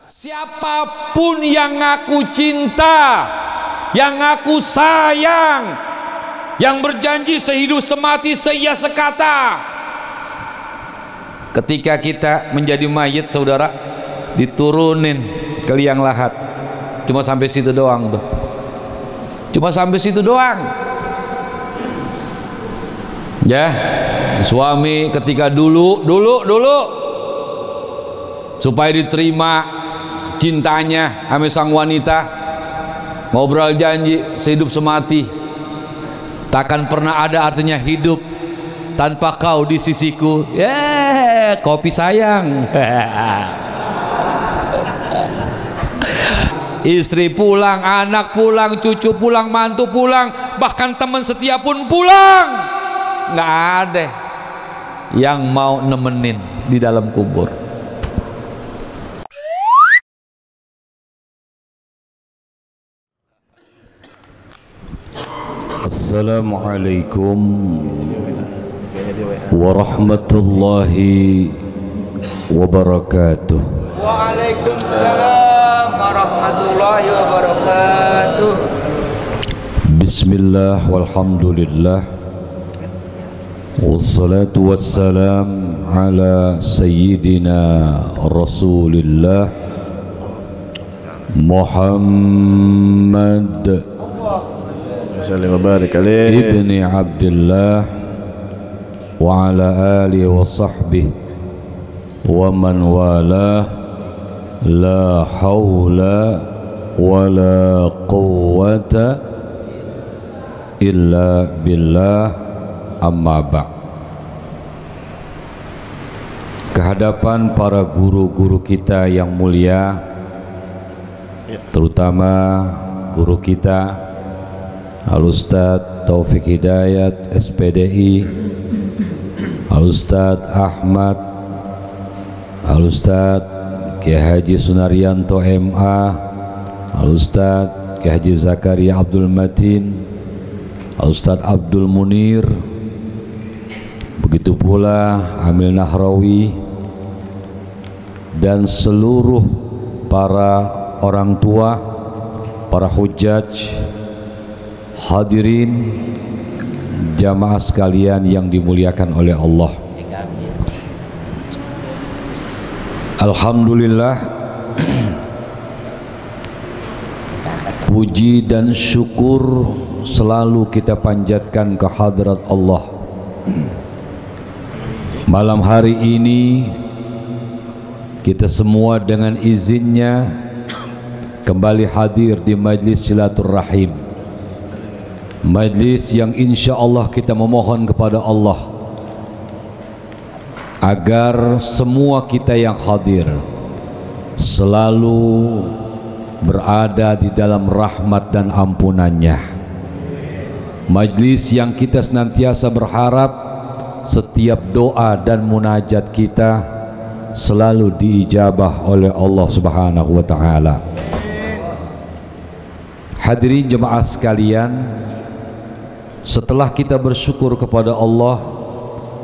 Siapapun yang aku cinta, yang aku sayang, yang berjanji sehidup semati seia sekata, ketika kita menjadi mayit, saudara, diturunin ke liang lahat. Cuma sampai situ doang tuh, cuma sampai situ doang ya. Suami ketika dulu supaya diterima cintanya sama sang wanita, ngobrol janji sehidup semati, takkan pernah ada artinya hidup tanpa kau di sisiku. Kopi sayang. Istri pulang, anak pulang, cucu pulang, mantu pulang, bahkan teman setia pun pulang, nggak ada yang mau nemenin di dalam kubur. Assalamualaikum warahmatullahi wabarakatuh. Waalaikumsalam warahmatullahi wabarakatuh. Bismillah walhamdulillah, wassalatu wassalam ala sayyidina Rasulillah Muhammad ibni Abdullah wa ala alihi wa sahbihi wa man walah. La hawla wa la quwwata illa billah, amma ba'. Kehadapan para guru-guru kita yang mulia, terutama guru kita Al-Ustadz Taufik Hidayat SPDI, Al-Ustadz Ahmad, Al-Ustadz Kiai Haji Sunaryanto MA, Al-Ustadz Kiai Haji Zakaria Abdul Matin, Al-Ustadz Abdul Munir, begitu pula Amil Nahrawi, dan seluruh para orang tua, para hujjaj, hadirin jamaah sekalian yang dimuliakan oleh Allah. Alhamdulillah, puji dan syukur selalu kita panjatkan ke hadrat Allah. Malam hari ini kita semua dengan izinnya kembali hadir di majlis silaturrahim, majlis yang insya Allah kita memohon kepada Allah agar semua kita yang hadir selalu berada di dalam rahmat dan ampunannya. Majlis yang kita senantiasa berharap setiap doa dan munajat kita selalu diijabah oleh Allah Subhanahu wa ta'ala. Hadirin jemaah sekalian, setelah kita bersyukur kepada Allah,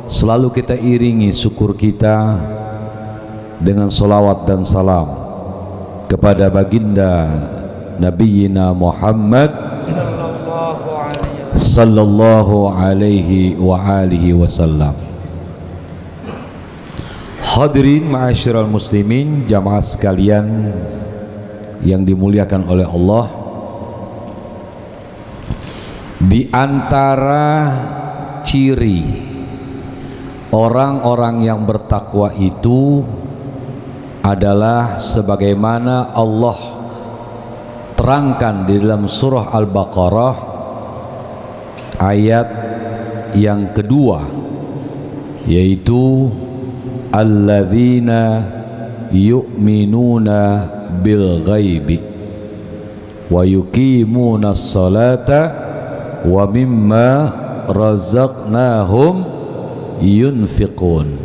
selalu kita iringi syukur kita dengan salawat dan salam kepada baginda Nabiyina Muhammad sallallahu alaihi wa alihi wasallam. Hadirin ma'asyiral muslimin, jamaah sekalian yang dimuliakan oleh Allah, di antara ciri orang-orang yang bertakwa itu adalah sebagaimana Allah terangkan di dalam surah Al-Baqarah ayat yang kedua, yaitu alladzina yu'minuna bil ghaibi wa yuqimunas salata wa mimma razaqnahum yunfiqun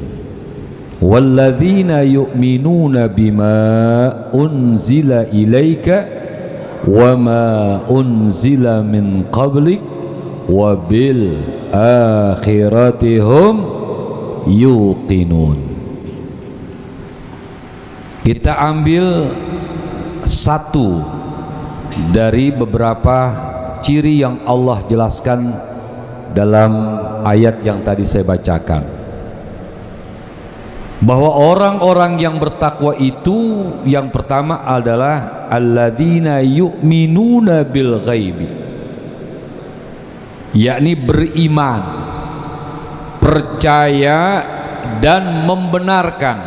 walladzina yu'minuna bima unzila ilaika wa ma unzila min qablik wa bil akhiratihum yuqinun. Kita ambil satu dari beberapa ciri yang Allah jelaskan dalam ayat yang tadi saya bacakan, bahwa orang-orang yang bertakwa itu yang pertama adalah alladzina yu'minuna bil ghaibi, yakni beriman, percaya dan membenarkan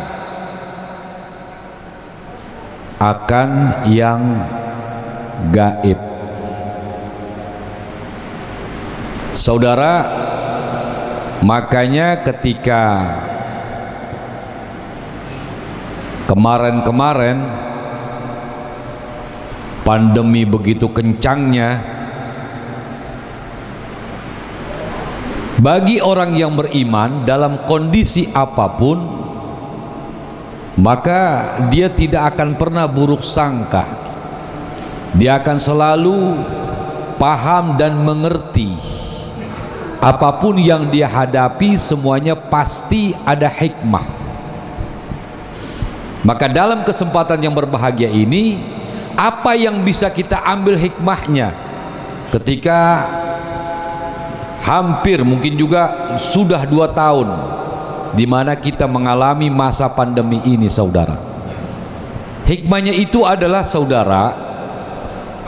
akan yang gaib. Saudara, makanya ketika kemarin-kemarin pandemi begitu kencangnya, bagi orang yang beriman dalam kondisi apapun, maka dia tidak akan pernah buruk sangka. Dia akan selalu paham dan mengerti apapun yang dia hadapi semuanya pasti ada hikmah. Maka dalam kesempatan yang berbahagia ini, apa yang bisa kita ambil hikmahnya ketika hampir mungkin juga sudah 2 tahun di mana kita mengalami masa pandemi ini, saudara. Hikmahnya itu adalah, saudara,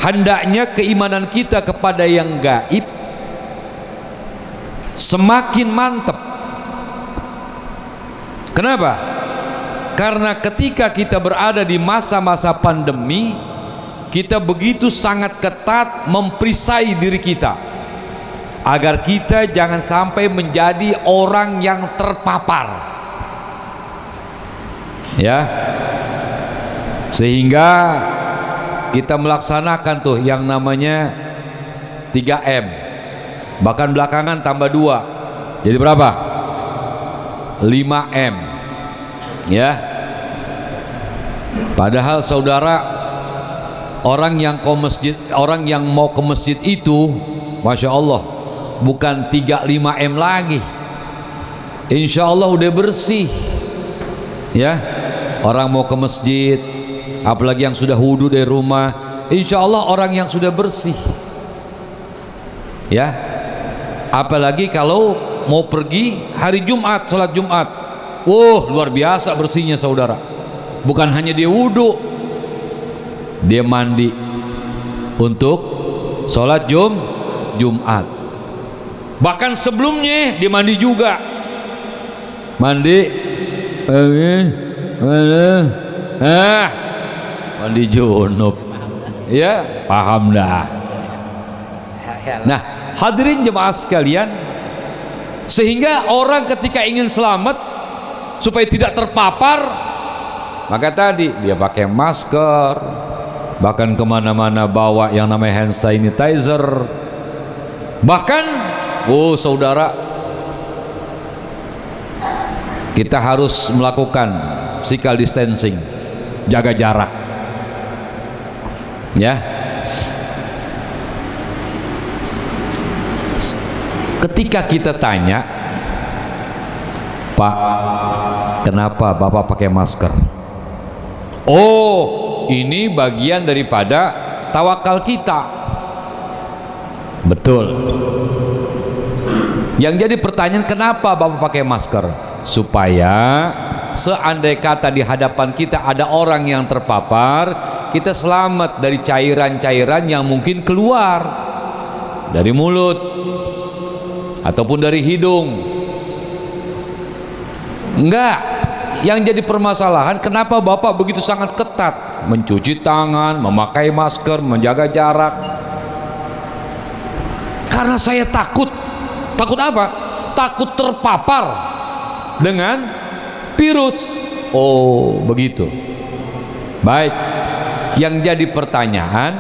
hendaknya keimanan kita kepada yang gaib semakin mantap. Kenapa? Karena ketika kita berada di masa-masa pandemi, kita begitu sangat ketat memperisai diri kita agar kita jangan sampai menjadi orang yang terpapar, ya, sehingga kita melaksanakan tuh yang namanya 3M, bahkan belakangan tambah 2 jadi berapa? 5M, ya. Padahal saudara, orang yang mau ke masjid itu, Masya Allah, bukan 3-5M lagi, insya Allah udah bersih, ya. Orang mau ke masjid, apalagi yang sudah wudhu dari rumah, insya Allah orang yang sudah bersih, ya. Apalagi kalau mau pergi hari Jumat, sholat Jumat, luar biasa bersihnya, saudara. Bukan hanya dia wudhu, dia mandi untuk sholat Jumat. Bahkan sebelumnya dia mandi juga, mandi junub, ya, paham dah. Nah, hadirin jemaah sekalian, sehingga orang ketika ingin selamat supaya tidak terpapar, maka tadi dia pakai masker, bahkan kemana-mana bawa yang namanya hand sanitizer, bahkan saudara, kita harus melakukan physical distancing, jaga jarak, ya. Ketika kita tanya, Pak, kenapa Bapak pakai masker? Oh, ini bagian daripada tawakal kita. Betul. Yang jadi pertanyaan, kenapa Bapak pakai masker? Supaya seandai kata di hadapan kita ada orang yang terpapar, kita selamat dari cairan-cairan yang mungkin keluar dari mulut ataupun dari hidung. Enggak, yang jadi permasalahan, kenapa Bapak begitu sangat ketat mencuci tangan, memakai masker, menjaga jarak? Karena saya takut. Takut apa? Takut terpapar dengan virus. Oh, begitu. Baik. Yang jadi pertanyaan,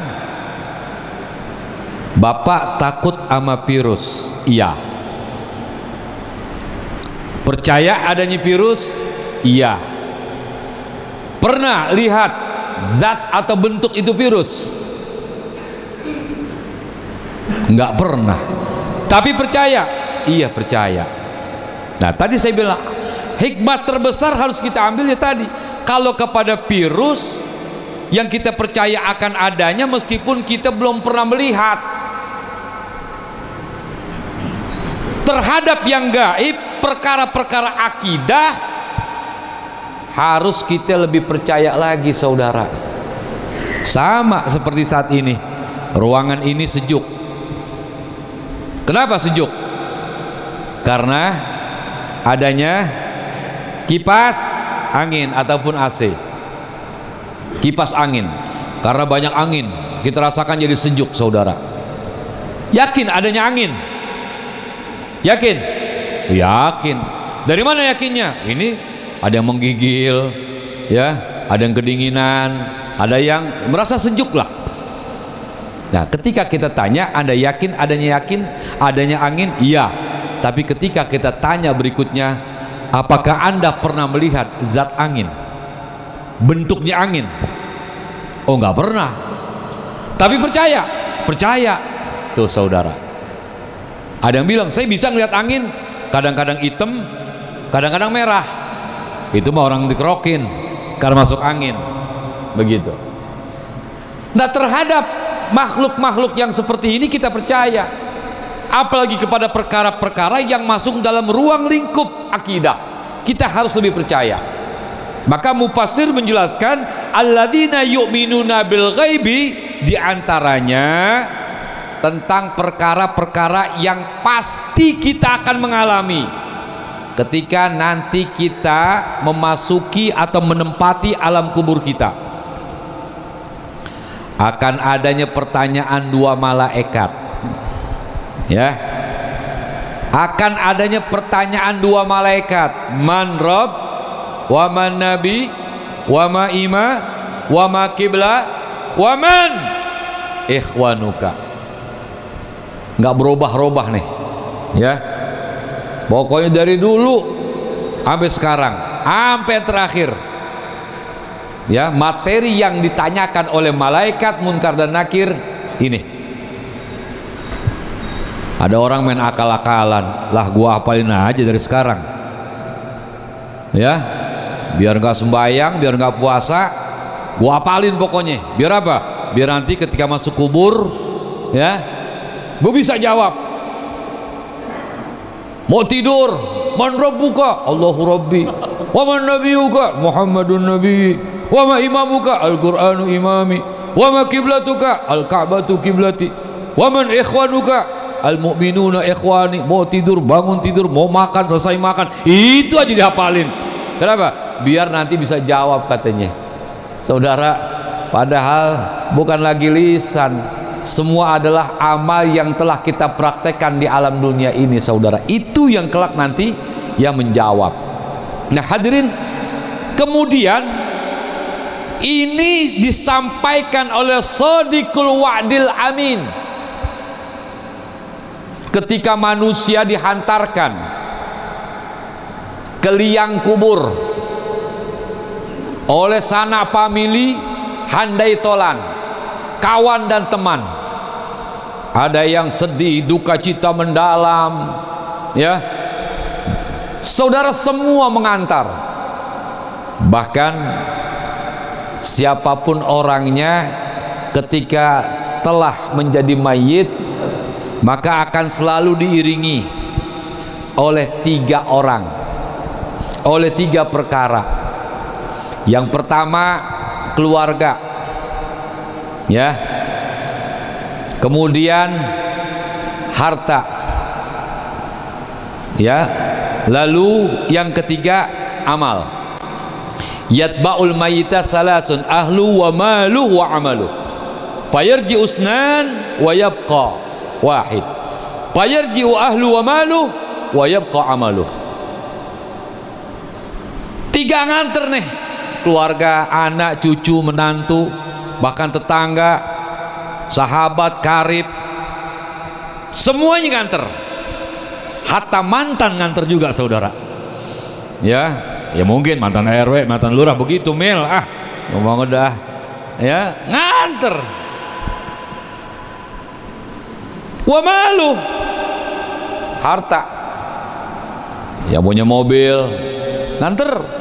Bapak takut sama virus? Iya. Percaya adanya virus? Iya. Pernah lihat zat atau bentuk itu virus? Enggak pernah. Tapi percaya? Iya, percaya. Nah, tadi saya bilang hikmah terbesar harus kita ambil ya tadi, kalau kepada virus yang kita percaya akan adanya meskipun kita belum pernah melihat. Terhadap yang gaib, perkara-perkara akidah harus kita lebih percaya lagi, saudara. Sama seperti saat ini, ruangan ini sejuk. Kenapa sejuk? Karena adanya kipas angin ataupun AC. Kipas angin, karena banyak angin kita rasakan jadi sejuk, saudara. Yakin adanya angin? Yakin? Yakin. Dari mana yakinnya? Ini ada yang menggigil, ya, ada yang kedinginan, ada yang merasa sejuk lah. Nah, ketika kita tanya, Anda yakin adanya angin? Iya. Tapi ketika kita tanya berikutnya, apakah Anda pernah melihat zat angin? Bentuknya angin? Oh, nggak pernah. Tapi percaya? Percaya. Tuh, saudara. Ada yang bilang, saya bisa ngeliat angin, kadang-kadang hitam, kadang-kadang merah. Itu mah orang dikerokin karena masuk angin. Begitu. Nah, terhadap makhluk-makhluk yang seperti ini kita percaya. Apalagi kepada perkara-perkara yang masuk dalam ruang lingkup akidah, kita harus lebih percaya. Maka mufassir menjelaskan, alladzina yu'minuna bil ghaibi, diantaranya tentang perkara-perkara yang pasti kita akan mengalami ketika nanti kita memasuki atau menempati alam kubur kita. Akan adanya pertanyaan dua malaikat, ya, akan adanya pertanyaan dua malaikat, man rob wa man nabi wa ma ima wa ma kibla wa man ikhwanuka. Nggak berubah-ubah nih, ya, pokoknya dari dulu sampai sekarang, sampai terakhir, ya, materi yang ditanyakan oleh malaikat Munkar dan Nakir ini. Ada orang main akal-akalan, lah gua hafalin aja dari sekarang, ya, biar nggak sembahyang, biar nggak puasa, gua hafalin pokoknya. Biar apa? Biar nanti ketika masuk kubur, ya, gua bisa jawab. Mau tidur, man rabbuka? Allahu rabbi. Wa man nabiyuka? Muhammadun nabi. Wa ma imamuka? Al-Qur'anu imami. Wa ma kiblatuka? Al-Ka'batu kiblati. Wa man ikhwanuka? Al-mu'minuna ikhwani. Mau tidur, bangun tidur, mau makan, selesai makan, itu aja dihafalin. Kenapa? Biar nanti bisa jawab, katanya. Saudara, padahal bukan lagi lisan, semua adalah amal yang telah kita praktekkan di alam dunia ini, saudara. Itu yang kelak nanti yang menjawab. Nah, hadirin, kemudian ini disampaikan oleh Shadiqul Wa'dil Amin ketika manusia dihantarkan ke liang kubur oleh sanak famili, handai tolan, kawan dan teman. Ada yang sedih, duka cita mendalam, ya, saudara, semua mengantar. Bahkan siapapun orangnya, ketika telah menjadi mayit, maka akan selalu diiringi oleh 3 orang, oleh 3 perkara. Yang pertama, keluarga, ya, kemudian harta, ya, lalu yang ketiga amal. Yatba'ul mayyita salasun, ahlu wa malu wa amalu, fayarji usnan wa yabqa wahid, fayarji ahlu wa malu wa yabqa amalu. 3 nganter nih, keluarga, anak, cucu, menantu, bahkan tetangga, sahabat, karib, semuanya nganter. Hatta mantan nganter juga, saudara. Ya, ya mungkin mantan RW, mantan lurah begitu, Mil, ngomong udah, ya, nganter. Wa malu, harta, ya punya mobil, nganter.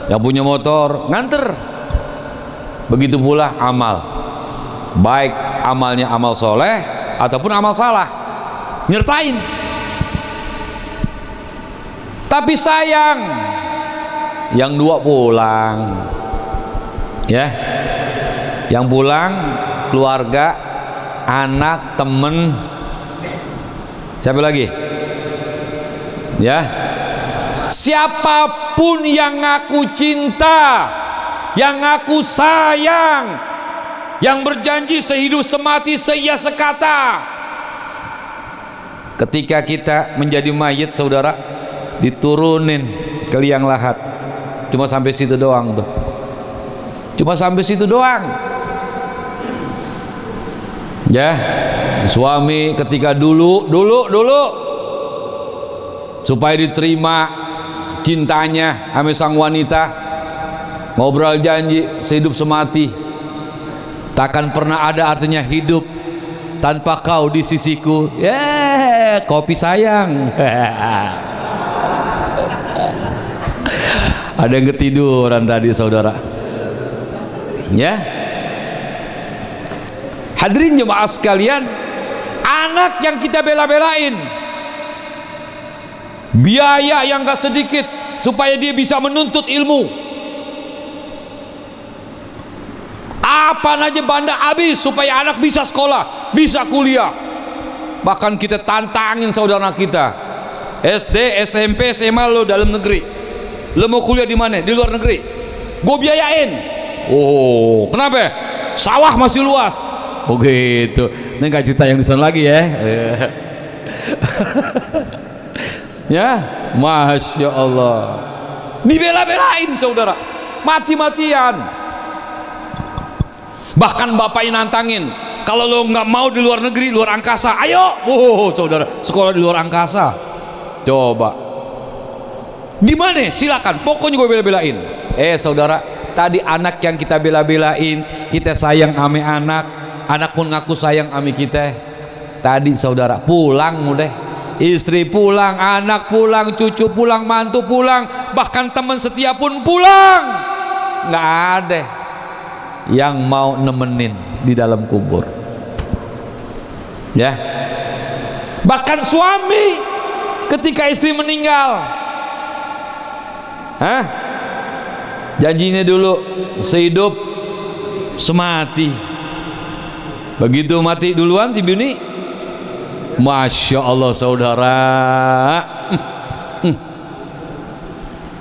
yang punya motor nganter. Begitu pula amal, baik amalnya amal soleh ataupun amal salah, nyertain. Tapi sayang, yang dua pulang, ya, yang pulang keluarga, anak, temen, siapa lagi? Ya, siapapun yang ngaku cinta, yang ngaku sayang, yang berjanji sehidup semati seia sekata, ketika kita menjadi mayit saudara, diturunin ke liang lahat, cuma sampai situ doang tuh, cuma sampai situ doang. Ya, suami ketika dulu supaya diterima cintanya sama sang wanita, ngobrol janji sehidup semati, takkan pernah ada artinya hidup tanpa kau di sisiku. Kopi sayang. Ada yang ketiduran tadi saudara. Ya, hadirin jemaah sekalian, anak yang kita bela-belain, biaya yang gak sedikit supaya dia bisa menuntut ilmu, apa aja banda habis supaya anak bisa sekolah, bisa kuliah. Bahkan kita tantangin saudara kita, SD, SMP, SMA lo dalam negeri, lo mau kuliah di mana? Di luar negeri, gue biayain. Oh, kenapa? Sawah masih luas. Begitu. Ini gak cerita yang di sana lagi ya. Ya, masya Allah, dibela-belain saudara, mati-matian. Bahkan bapaknya nantangin, kalau lo nggak mau di luar negeri, luar angkasa, ayo. Saudara, sekolah di luar angkasa. Coba, di mana? Silakan, pokoknya gue bela-belain. Saudara, tadi anak yang kita bela-belain, kita sayang ame anak, anak pun ngaku sayang ame kita. Tadi saudara pulang mudah, istri pulang, anak pulang, cucu pulang, mantu pulang, bahkan teman setia pun pulang. Nggak ada yang mau nemenin di dalam kubur. Ya, bahkan suami ketika istri meninggal, janjinya dulu sehidup semati. Begitu mati duluan si bini, masya Allah saudara,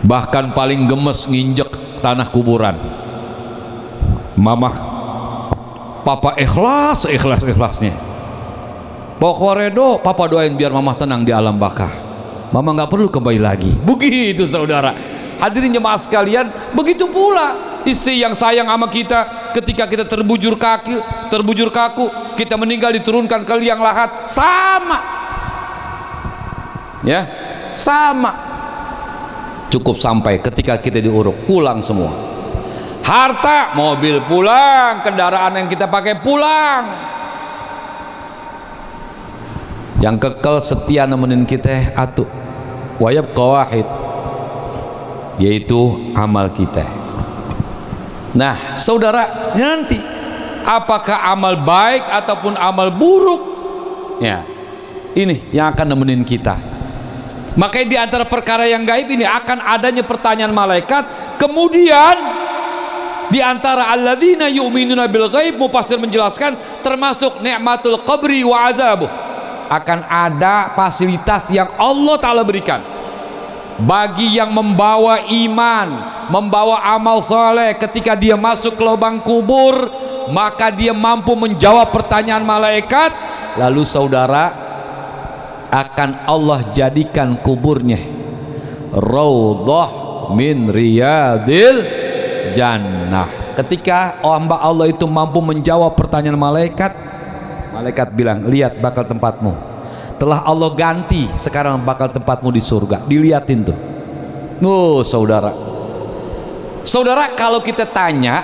bahkan paling gemes nginjek tanah kuburan. Mama, papa ikhlasnya. Pokoknya papa doain biar mama tenang di alam bakah. Mama nggak perlu kembali lagi. Begitu saudara. Hadirin jemaah sekalian, begitu pula istri yang sayang sama kita, ketika kita terbujur kaku, kita meninggal diturunkan ke liang lahat, sama. Ya, sama. Cukup sampai ketika kita diuruk, pulang semua. Harta, mobil pulang, kendaraan yang kita pakai pulang. Yang kekal setia nemenin kita atu wayab qawahid, yaitu amal kita. Nah saudara, nanti apakah amal baik ataupun amal buruk, ya ini yang akan nemenin kita. Makanya di antara perkara yang gaib ini akan adanya pertanyaan malaikat. Kemudian di antara alladzina yu'minuna bil ghaib, mufassir menjelaskan termasuk nikmatul qabri wa azabuh, akan ada fasilitas yang Allah Ta'ala berikan bagi yang membawa iman, membawa amal soleh. Ketika dia masuk ke lubang kubur, maka dia mampu menjawab pertanyaan malaikat. Lalu saudara, akan Allah jadikan kuburnya raudhah min riyadil jannah. Ketika hamba Allah itu mampu menjawab pertanyaan malaikat, malaikat bilang, lihat bakal tempatmu, telah Allah ganti, sekarang bakal tempatmu di surga. Diliatin tuh. Saudara, kalau kita tanya,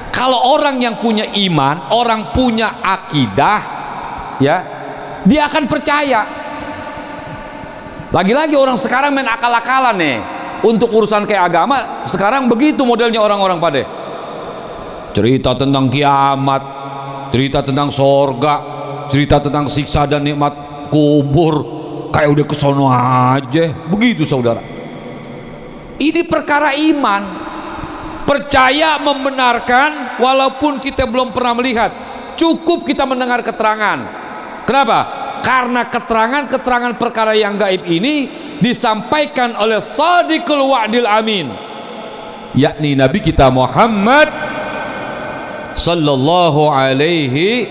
kalau orang yang punya iman, orang punya akidah, ya, dia akan percaya. Lagi-lagi orang sekarang main akal-akalan nih. Untuk urusan kayak agama sekarang begitu modelnya orang-orang pada cerita tentang kiamat, cerita tentang sorga, cerita tentang siksa dan nikmat kubur, kayak udah kesono aja begitu saudara. Ini perkara iman, percaya membenarkan walaupun kita belum pernah melihat, cukup kita mendengar keterangan. Kenapa? Karena keterangan perkara yang gaib ini disampaikan oleh Shadiqul Wa'dil Amin, yakni Nabi kita Muhammad sallallahu alaihi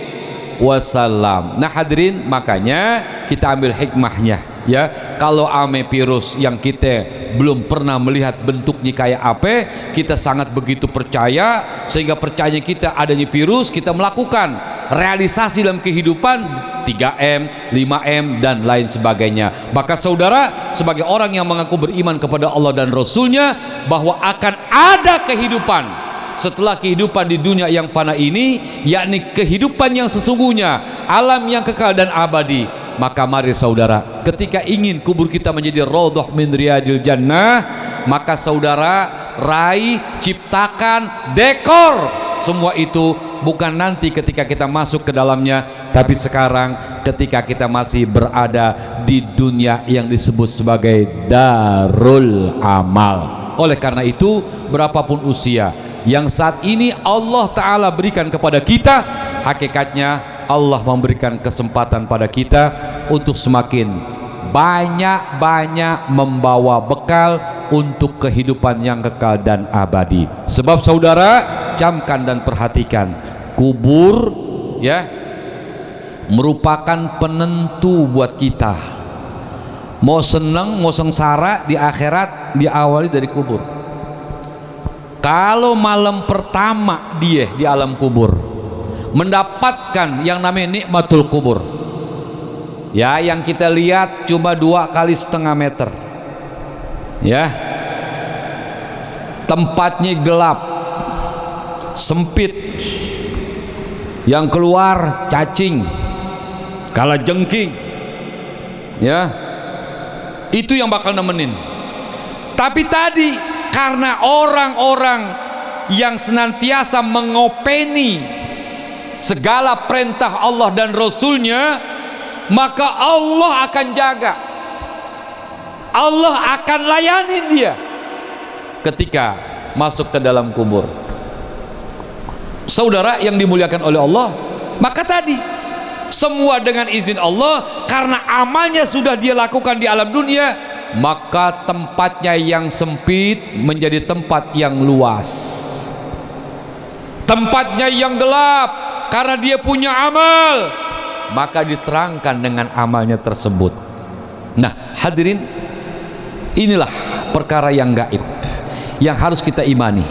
wasallam. Nah hadirin, makanya kita ambil hikmahnya ya. Kalau ame virus yang kita belum pernah melihat bentuknya kayak apa, kita sangat begitu percaya, sehingga percaya kita adanya virus, kita melakukan realisasi dalam kehidupan 3M, 5M dan lain sebagainya. Maka saudara, sebagai orang yang mengaku beriman kepada Allah dan Rasulnya, bahwa akan ada kehidupan setelah kehidupan di dunia yang fana ini, yakni kehidupan yang sesungguhnya, alam yang kekal dan abadi. Maka mari saudara, ketika ingin kubur kita menjadi raudhah min riyadil jannah, maka saudara raih, ciptakan, dekor semua itu bukan nanti ketika kita masuk ke dalamnya, tapi sekarang ketika kita masih berada di dunia yang disebut sebagai darul amal. Oleh karena itu, berapapun usia yang saat ini Allah Ta'ala berikan kepada kita, hakikatnya Allah memberikan kesempatan pada kita untuk semakin banyak-banyak membawa bekal untuk kehidupan yang kekal dan abadi. Sebab saudara, camkan dan perhatikan, kubur ya merupakan penentu buat kita. Mau seneng mau sengsara di akhirat diawali dari kubur. Kalau malam pertama dia di alam kubur mendapatkan yang namanya nikmatul kubur, ya, yang kita lihat cuma 2,5 kali meter ya, tempatnya gelap, sempit, yang keluar cacing, kalajengking ya, itu yang bakal nemenin. Tapi tadi karena orang-orang yang senantiasa mengopeni segala perintah Allah dan Rasulnya, maka Allah akan jaga, Allah akan layani dia ketika masuk ke dalam kubur. Saudara yang dimuliakan oleh Allah, maka tadi semua dengan izin Allah, karena amalnya sudah dia lakukan di alam dunia, maka tempatnya yang sempit menjadi tempat yang luas, tempatnya yang gelap karena dia punya amal, maka diterangkan dengan amalnya tersebut. Nah hadirin, inilah perkara yang gaib yang harus kita imani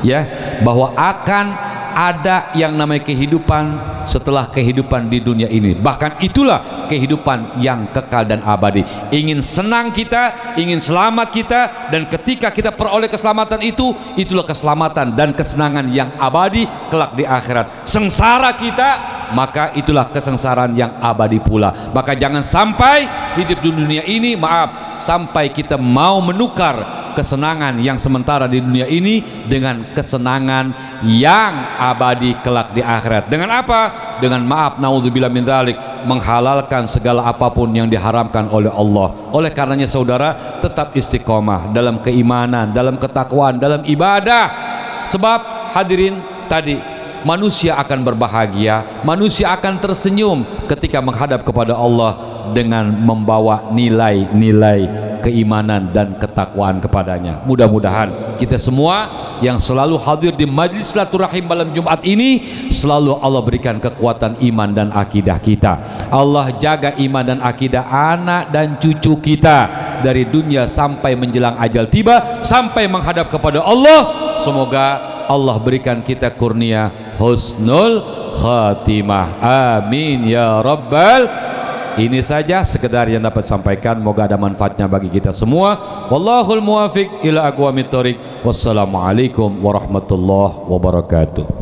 ya, bahwa akan ada yang namanya kehidupan setelah kehidupan di dunia ini. Bahkan itulah kehidupan yang kekal dan abadi. Ingin senang kita, ingin selamat kita, dan ketika kita peroleh keselamatan itu, itulah keselamatan dan kesenangan yang abadi kelak di akhirat. Sengsara kita, maka itulah kesengsaraan yang abadi pula. Maka jangan sampai hidup di dunia ini, maaf, sampai kita mau menukar kesenangan yang sementara di dunia ini dengan kesenangan yang abadi kelak di akhirat. Dengan apa? Dengan, maaf, naudzubillah min dzalik, menghalalkan segala apapun yang diharamkan oleh Allah. Oleh karenanya saudara, tetap istiqomah dalam keimanan, dalam ketakwaan, dalam ibadah. Sebab hadirin, tadi manusia akan berbahagia, manusia akan tersenyum ketika menghadap kepada Allah dengan membawa nilai-nilai keimanan dan ketakwaan kepadanya. Mudah-mudahan kita semua yang selalu hadir di majlis silaturahim malam Jumat ini, selalu Allah berikan kekuatan iman dan akidah kita. Allah jaga iman dan akidah anak dan cucu kita dari dunia sampai menjelang ajal tiba, sampai menghadap kepada Allah. Semoga Allah berikan kita kurnia husnul khatimah, amin ya rabbal. Ini saja sekedar yang dapat sampaikan, moga ada manfaatnya bagi kita semua. Wallahul muwafiq ila aqwamit thoriq. Wassalamualaikum warahmatullahi wabarakatuh.